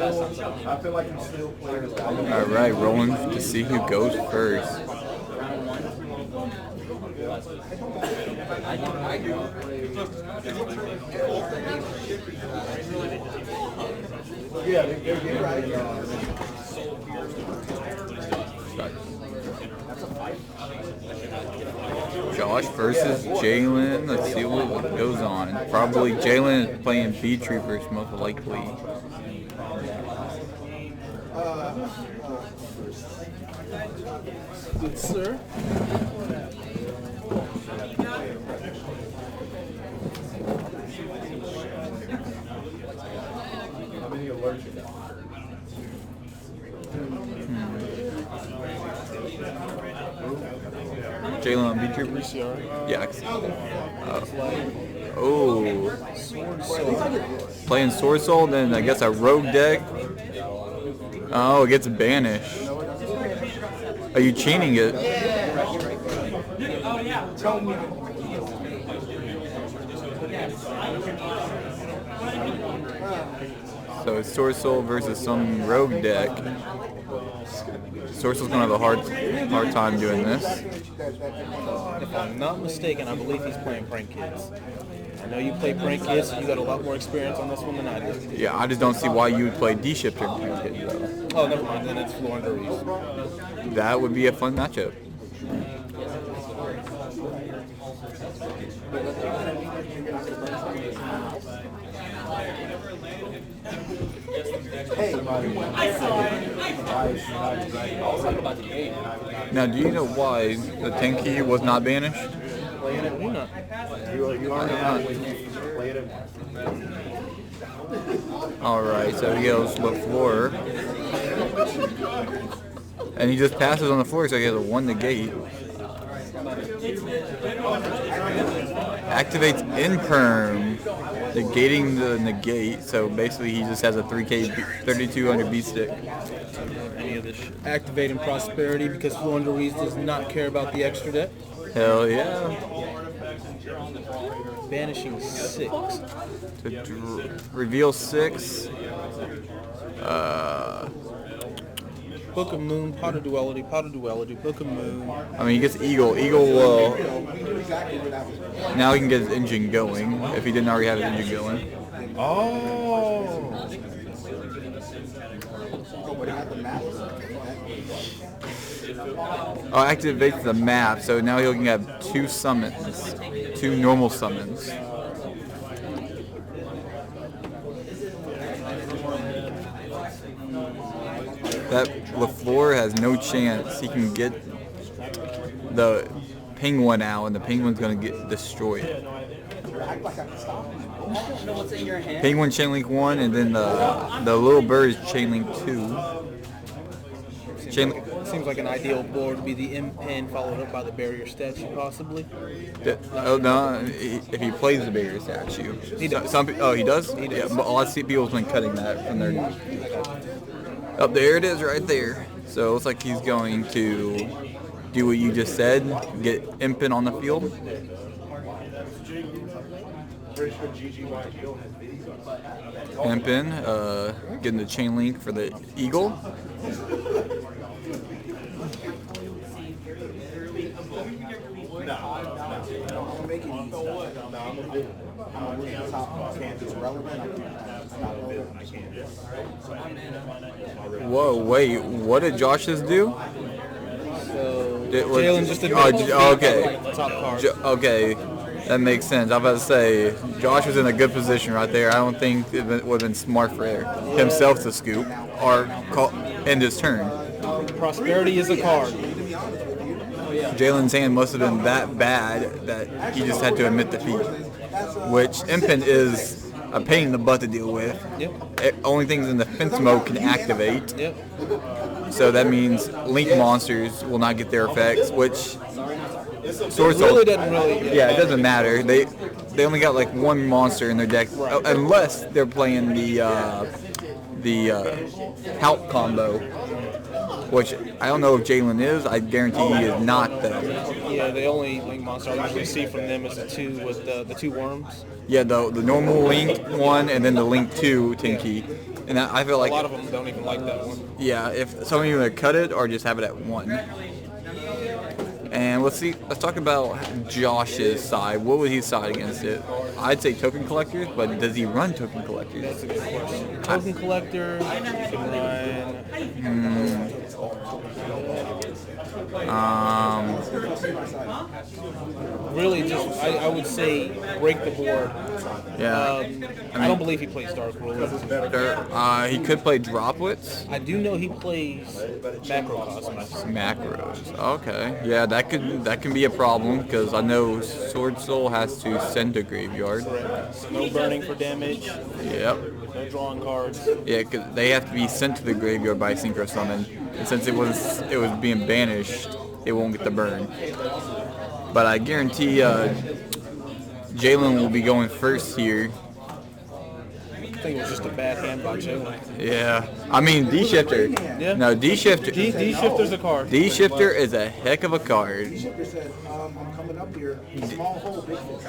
All right, rolling to see who goes first. Josh versus Jalen. Let's see what goes on. Probably Jalen is playing B Troopers most likely. Good sir. How many alerts you got? Jalen on B Troopers? Yeah. Oh. Playing Swordsoul, then I guess a rogue deck. Oh, it gets banished. Are you chaining it? So it's Swordsoul versus some rogue deck. Swordsoul's gonna have a hard time doing this. If I'm not mistaken, I believe he's playing Prank Kids. I know you play Prank Kids, so you got a lot more experience on this one than I do. Yeah, I just don't see why you would play D-Shifter Prank Kids though. Oh, never mind, then it's Floowandereeze. That would be a fun matchup. Now, do you know why the 10 key was not banished? Alright, so he goes LaFleur. And he just passes on the floor, so he has a 1 negate. Activates Imperm, negating the negate, so basically he just has a 3k 3200 beat stick. Any of this activating Prosperity because Floowandereeze does not care about the extra deck. Hell yeah. Banishing 6. To reveal 6. Book of Moon, Pot of Duality, Book of Moon. I mean, he gets Eagle. Eagle will... Now he can get his engine going, if he didn't already have his engine going. Oh! Oh, activates the map, so now he can have 2 summons. 2 normal summons. That LaFleur has no chance. He can get the penguin out, and the penguin's gonna get destroyed. Penguin chain link 1, and then the little bird is chain link 2. Seems like an ideal board would be the Impin followed up by the barrier statue, possibly. Oh no! If he plays the barrier statue, he does. He does. Yeah, but a lot of people's been cutting that from their. Up there it is, right there. So it looks like he's going to do what you just said, get Impin on the field. Impin, getting the chain link for the Eagle. Whoa, wait, what did Josh just do? So, Jalen just okay. Top card. Okay, that makes sense. I was about to say, Josh was in a good position right there. I don't think it would have been smart for himself to scoop or end his turn. Prosperity is a card. Jalen's hand must have been that bad that he just had to admit defeat, which Impin is a pain in the butt to deal with. Yep. Only things in defense mode can activate. Yep. So that means Link monsters will not get their effects, which Swordsoul really doesn't really. Yeah, it doesn't matter. They only got like 1 monster in their deck, unless they're playing the Help combo, which I don't know if Jalen is. I guarantee he is not though. Yeah, the only Link monster I usually see from them is the 2 with the 2 worms. Yeah, the normal Link 1 and then the Link 2 Tinky. And I feel like a lot of them don't even like that one. yeah, if some of you would cut it or just have it at 1. And let's talk about Josh's side. What would he side against it? I'd say token collectors, but does he run token collectors? That's a good question. Token collector, you can run. Really, just I would say break the board. Yeah. I don't believe he plays Dark Rule. He could play Droplets. I do know he plays Macrocosmos. Macros. Okay. Yeah, that can be a problem because I know Swordsoul has to send to graveyard. Correct. No burning for damage. Yep. No drawing cards. Yeah, because they have to be sent to the graveyard by Synchro Summon, and since it was being banished, it won't get the burn. But I guarantee Jalen will be going first here. I think it was just a bad hand by Jalen. Yeah, I mean D-Shifter. Yeah. No, D-Shifter. D-Shifter's a card. D-Shifter is a heck of a card. Shifter said, I'm coming up here. Small hole, big fish.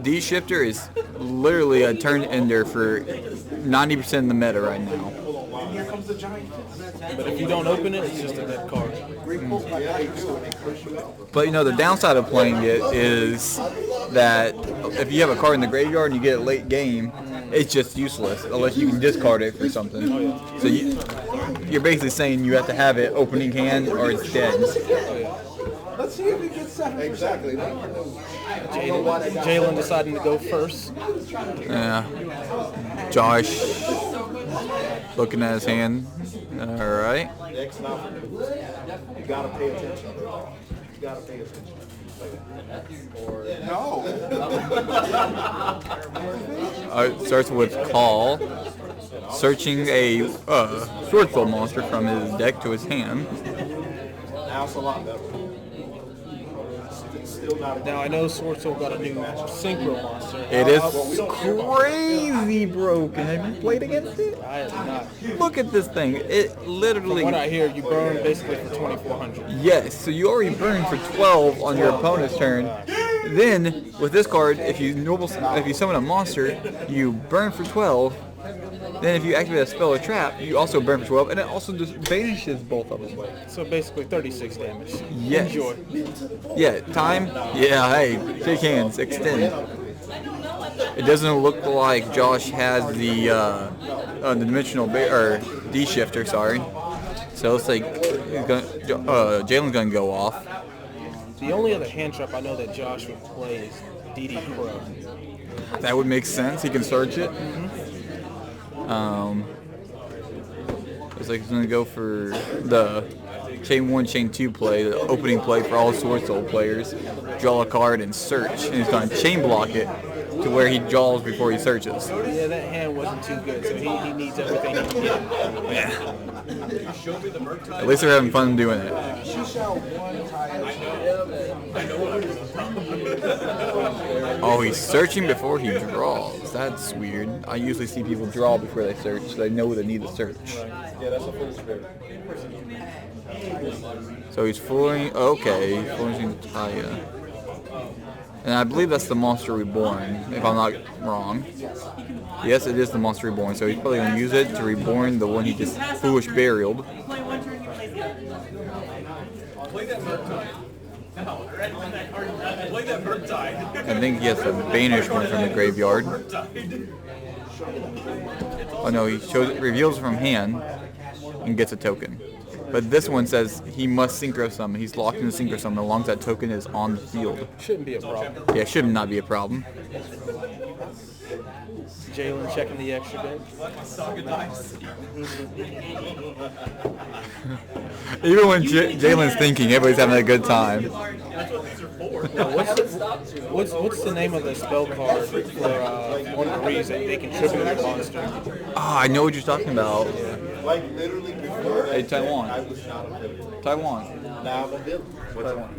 D-Shifter is literally a turn ender for 90% of the meta right now. And here comes the giant fish. But if you don't open it, it's just a dead card. Great quote by Michael. But you know, the downside of playing it is that if you have a card in the graveyard and you get it late game, it's just useless unless you can discard it for something. So you're basically saying you have to have it opening hand or it's dead. Let's see if we get 7%. Exactly. Jalen deciding to go first. Yeah. Josh looking at his hand. All right. You gotta pay attention. You gotta pay attention. No. It starts with Call, searching a Swordsoul monster from his deck to his hand. Now it's a lot better. Now I know Swordsoul got a new Synchro monster. It is crazy broken. Have you played against it? I have not. Look at this thing. It literally... What I hear, you burn basically for 2,400. Yes, so you already burned for 12 on your opponent's turn. Then, with this card, if you summon a monster, you burn for 12. Then if you activate a spell or trap, you also burn for 12, and it also just banishes both of them. So basically 36 damage. Yes. Enjoy. Yeah, time? Yeah, hey, shake hands, extend. It doesn't look like Josh has the dimensional or D-Shifter, sorry. So it's like Jalen's gonna go off. The only other hand trap I know that Josh would play is DD Crow. That would make sense. He can search it. Looks like he's gonna go for the chain 1, chain 2 play, the opening play for all Swordsoul players. Draw a card and search, and he's gonna chain block it to where he draws before he searches. Yeah, that hand wasn't too good, so he needs everything he can get. Yeah. At least they're having fun doing it. Oh, he's searching before he draws. That's weird. I usually see people draw before they search, so they know they need to search. So he's fooling. Okay, fooling Taya. And I believe that's the Monster Reborn, if I'm not wrong. Yes, it is the Monster Reborn, so he's probably going to use it to reborn the one he just foolish burialed. I think he has to banish one from the graveyard. Oh no, he reveals from hand and gets a token. But this one says he must synchro summon. He's locked in the synchro summon as long as that token is on the field. Shouldn't be a problem. Yeah, should not be a problem. Jalen checking the extra deck. Even when Jalen's thinking, everybody's having a good time. What's the name of the spell card for Floowandereeze that they can tribute a monster? Oh, I know what you're talking about. Like literally before. Hey, Taiwan. I was not a villain. Taiwan. Now I'm a villain.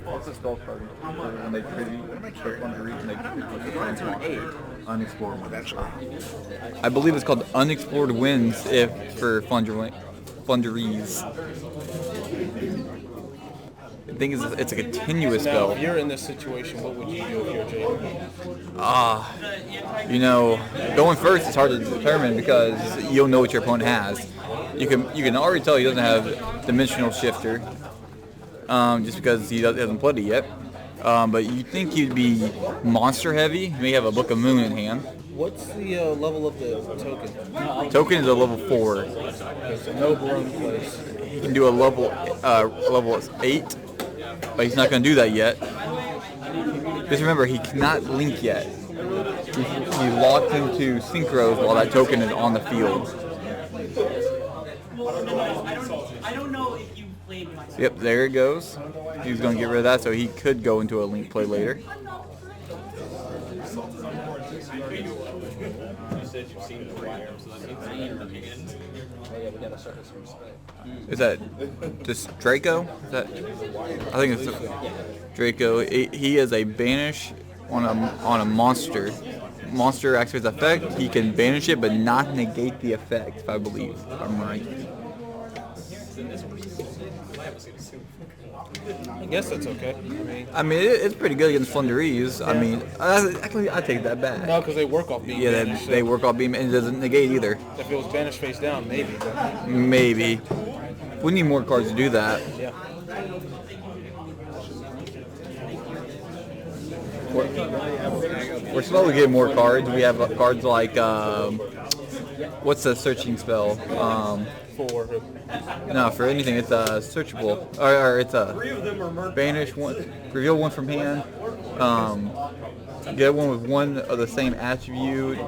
What's the spell card when they tribute Floowandereeze and they tribute Unexplored Winds? I believe it's called Unexplored Winds for Floowandereeze. The thing is, it's a continuous Now, spell. if you're in this situation, what would you do if you're Jalen? You know, going first is hard to determine because you'll know what your opponent has. You can already tell he doesn't have Dimensional Shifter, just because he hasn't played it yet. But you think he'd be monster heavy. He may have a Book of Moon in hand. What's the level of the token? Token is a level 4. Okay, so no Barone place. He can do a level 8, but he's not going to do that yet. Just remember, he cannot link yet. He's locked into synchros while that token is on the field. I don't know if you played my. Yep, there it goes. He's going to get rid of that, so he could go into a link play later. Is that just Draco? Is that? I think it's Draco. He is a banish on a monster. Monster activates effect. He can banish it, but not negate the effect. If I believe, if I'm right. I guess that's okay. It's pretty good against Floowandereeze. I mean, actually, I take that back. No, because they work off being Yeah, banished. they work off beam and it doesn't negate either. If it was banished face down, maybe. But Maybe. We need more cards to do that. yeah. We're slowly getting more cards. We have cards like, what's the searching spell? For No, for anything, it's searchable. Or it's a banish one, reveal one from hand. Get one with one of the same attribute.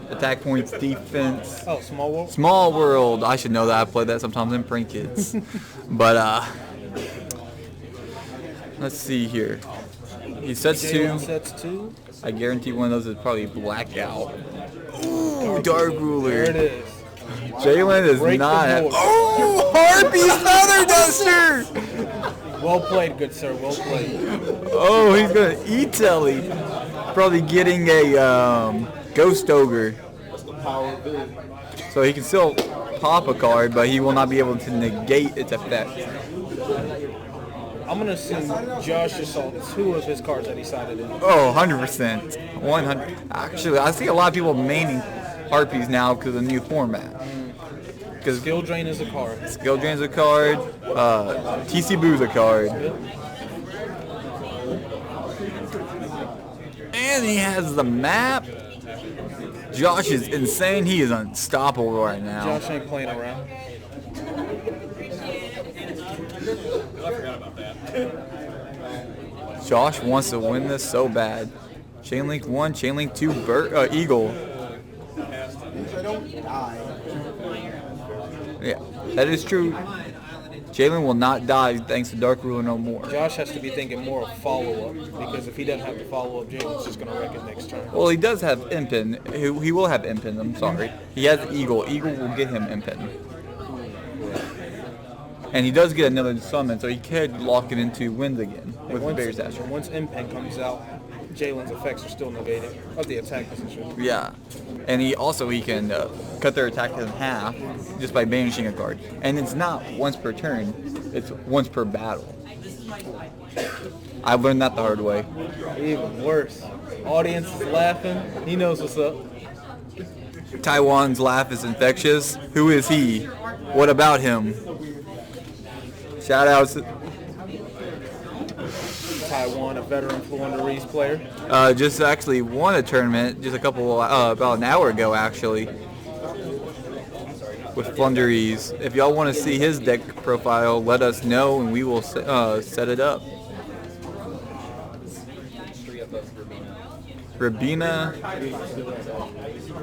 Attack points, defense. oh, small world. Small World. I should know that. I play that sometimes in Prank Kids. But let's see here. He sets Jalen 2. sets 2. I guarantee one of those is probably Blackout. Ooh, Dark Ruler. There it is. Jalen is Break the not. board. Oh, Harpy's Feather Duster! Well played, good sir. Well played. Oh, he's gonna eat Telly. Probably getting a Ghost Ogre. So he can still pop a card, but he will not be able to negate its effect. I'm gonna assume Josh just saw 2 of his cards that he sided in. Oh, 100%. 100. Actually, I see a lot of people maining Harpies now because of the new format. Because Skill Drain is a card. Skill Drain's a card, TC Boo's a card. And he has the map. Josh is insane. He is unstoppable right now. Josh ain't playing around. Josh wants to win this so bad. Chain Link 1, Chain Link 2, Eagle. Yeah, that is true. Jalen will not die thanks to Dark Ruler no more. Josh has to be thinking more of follow-up, because if he doesn't have the follow-up, Jalen's just going to wreck it next turn. Well, he does have Impin. He will have Impin, I'm sorry. He has Eagle. Eagle will get him Impin. And he does get another summon, so he could lock it into wins again with Bear's Asher. Once Impen comes out, Jalen's effects are still negated of the attack position. Yeah. And he can cut their attack in half just by banishing a card. And it's not once per turn, it's once per battle. I learned that the hard way. Even worse. Audience is laughing. He knows what's up. Taiwan's laugh is infectious. Who is he? What about him? Shout outs. Taiwan, a veteran Floowandereeze player. Just actually won a tournament just about an hour ago actually with Floowandereeze. If y'all want to see his deck profile, let us know and we will set it up. Rabina.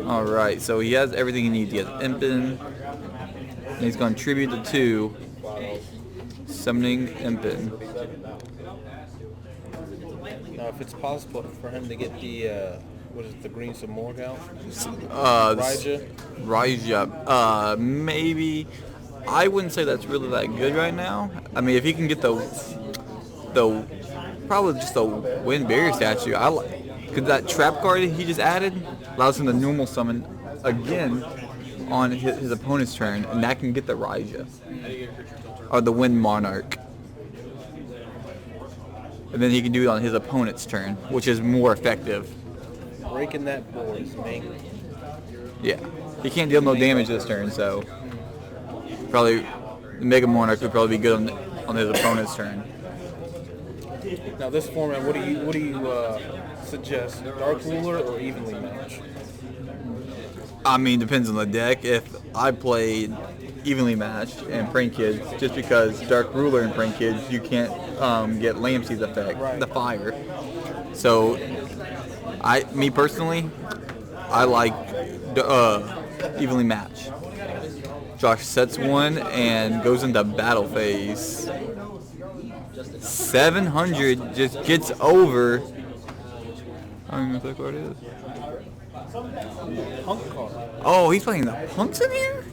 Alright, so he has everything he needs. He has Impin. And he's going to tribute the 2. Summoning Impin. Now, if it's possible for him to get the, the Green Samorg out? Raija. Maybe. I wouldn't say that's really that good right now. I mean, if he can get the probably just the Wind Barrier statue. Because that trap card he just added allows him to normal summon again on his opponent's turn, and that can get the Raija. Or the Wind Monarch. and then he can do it on his opponent's turn, which is more effective. Breaking that board is main. Yeah, he can't deal no damage this turn, so probably the Mega Monarch would probably be good on his opponent's turn. Now this format, what do you suggest? Dark Ruler or evenly matched? I mean, depends on the deck. If I played evenly matched and Prank Kids, just because Dark Ruler and Prank Kids, you can't get Lampsey's effect, the fire. So, me personally, I like evenly matched. Josh sets one and goes into battle phase. 700 just gets over. I don't even know what that card is. Punk card. Oh, he's playing the punks in here?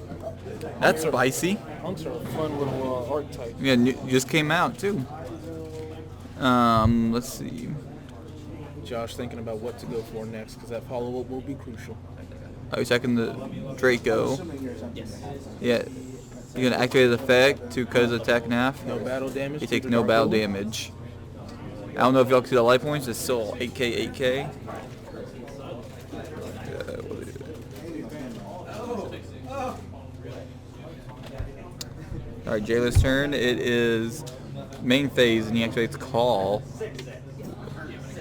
That's spicy. Punks are a fun little archetype. Yeah, just came out too. Let's see. Josh thinking about what to go for next because that follow-up will be crucial. I was checking the Draco. Yeah. You're going to activate his effect to cut his attack in half. No battle damage. He takes no battle damage. I don't know if y'all can see the life points. It's still 8k, 8k. Alright, Jayla's turn. It is main phase, and he activates Call.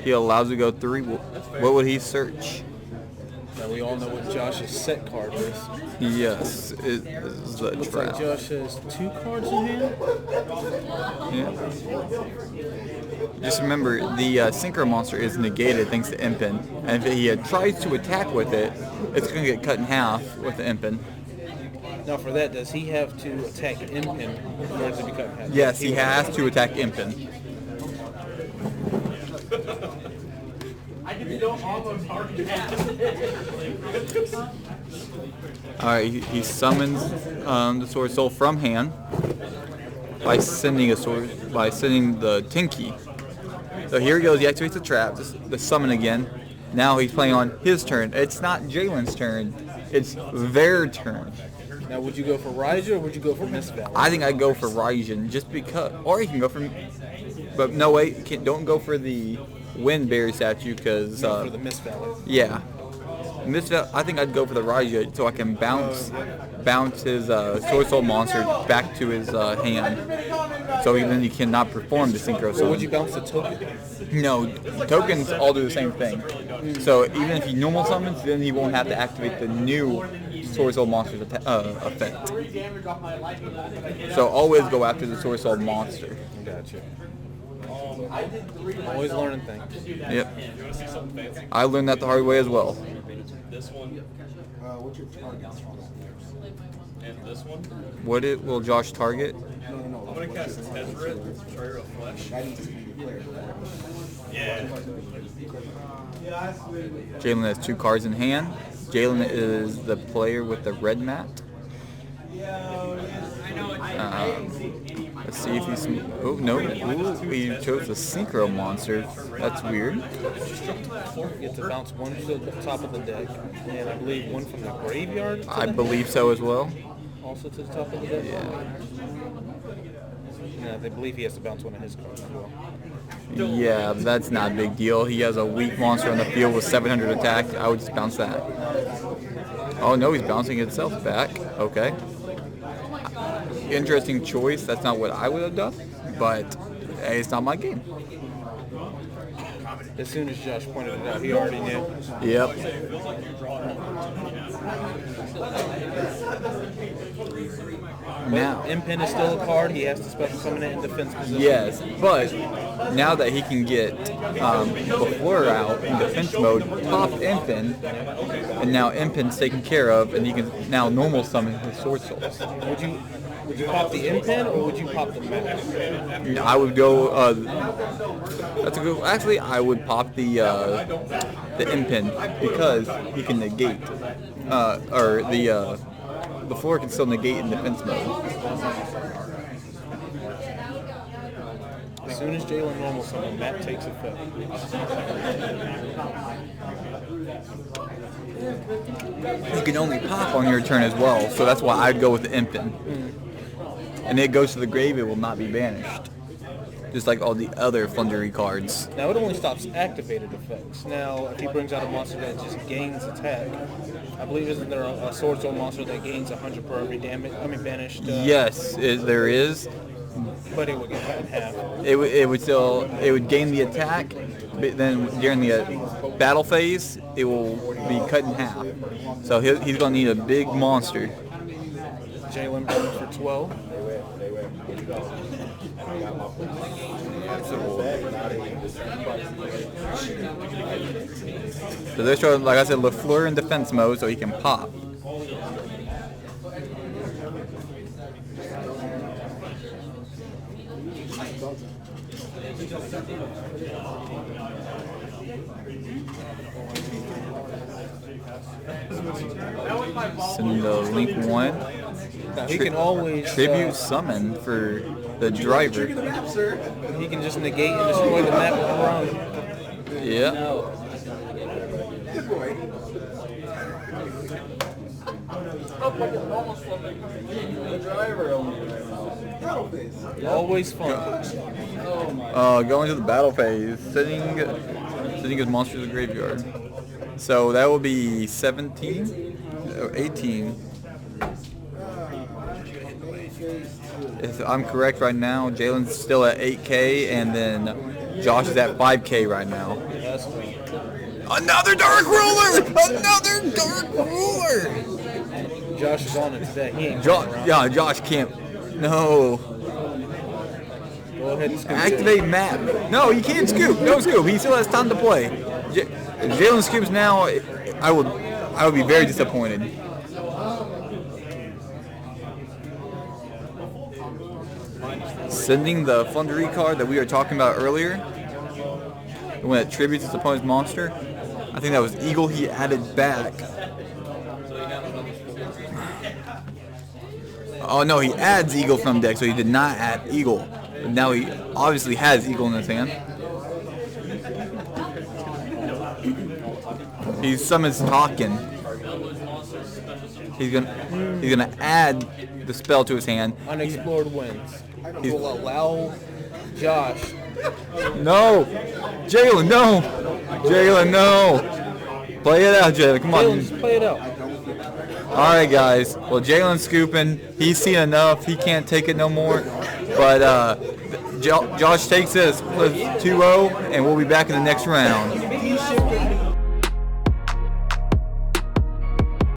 He allows you to go 3. What would he search? Now we all know what Josh's set card is. Yes, it is the Looks trap. like Josh has 2 cards in hand. Yeah. Just remember, the Synchro Monster is negated thanks to Impin. And if he tries to attack with it, it's going to get cut in half with the Impin. Now for that, does he have to attack Impin in order to be cut in half? Yes, he has to attack Impin. Alright, he summons the Swordsoul from hand by sending the Tinky. So here he goes, he activates the trap, the summon again. Now he's playing on his turn. It's not Jalen's turn, it's their turn. Now would you go for Raija or would you go for Miss Valley? I think I'd go for Raijin just because, or you can go for, but no wait, don't go for the Windberry statue because for the Miss Valley. Yeah, I think I'd go for the Raija so I can bounce his Swordsoul monster back to his hand, so then he cannot perform the Synchro Summon. Or would you bounce the token? No, tokens all do the same thing. So even if he normal summons, then he won't have to activate the new Swordsoul monster's effect. So always go after the Swordsoul monster. Gotcha. Always learning things. Yep. I learned that the hard way as well. This one. What's your target? And this one. What will Josh target? I'm gonna cast Tezzeret, Trayer of Flesh. That needs to be the player. Yeah. Jalen has 2 cards in hand. Jalen is the player with the red mat. Let's see if he's... Oh, no. Ooh, he chose the Synchro Monster. That's weird. You get to bounce 1 to the top of the deck, and I believe 1 from the graveyard. I believe so as well. Also to the top of the deck. Yeah. No, they believe he has to bounce 1 of his cards as well. Yeah, that's not a big deal. He has a weak monster on the field with 700 attack. I would just bounce that. Oh no, he's bouncing itself back. Okay. Interesting choice. That's not what I would have done, but hey, it's not my game. As soon as Josh pointed it out, he already knew. Yep. Now, Impin is still a card. He has to special summon it in defense position. yes, but now that he can get Before out in defense mode, pop Impin, and now Impin's taken care of, and he can now normal summon his Swordsoul. Would you pop the Impin or would you pop the Mac? I would go. That's a good. Actually, I would pop the Impin because he can negate, or the floor can still negate in defense mode. As soon as Jalen normal summon, Matt takes effect. You can only pop on your turn as well, so that's why I'd go with the Impin. And it goes to the grave; it will not be banished. just like all the other Floowandereeze cards. Now it only stops activated effects. Now if he brings out a monster that just gains attack, I believe isn't there a Swordsoul monster that gains 100 per every damage? I mean banished. Yes, there is. But it would get cut in half. It would gain the attack, but then during the battle phase, it will be cut in half. So he's gonna need a big monster. Jalen brings for 12. So they're showing, like I said, LaFleur in defense mode, so he can pop. Send the Link 1. Now he can always Tribute summon for the driver. He can just negate and destroy the map with a run. Yeah. Always fun. Going to the battle phase, sending his monster to the graveyard. So that will be 17 or 18. If I'm correct right now, Jalen's still at 8K, and then Josh is at 5K right now. Another Dark Ruler! Another Dark Ruler! Josh is on it today. He ain't Yeah, Josh can't. No. Go ahead and scoop. Activate map. No, you can't scoop. No scoop. He still has time to play. If Jalen scoops now, I would be very disappointed. Sending the Floowandereeze card that we were talking about earlier, the one that tributes his opponent's monster. I think that was Eagle he added back. Oh no, he adds Eagle from deck, so he did not add Eagle. But now he obviously has Eagle in his hand. He summons Talkin. He's gonna add the spell to his hand. Unexplored wins. He will allow Josh. No! Jalen, no! Jalen, no! Play it out, Jalen. Come on. Jalen, just play it out. Alright, guys. Well, Jalen's scooping. He's seen enough. He can't take it no more. But Josh takes it as 2-0, and we'll be back in the next round.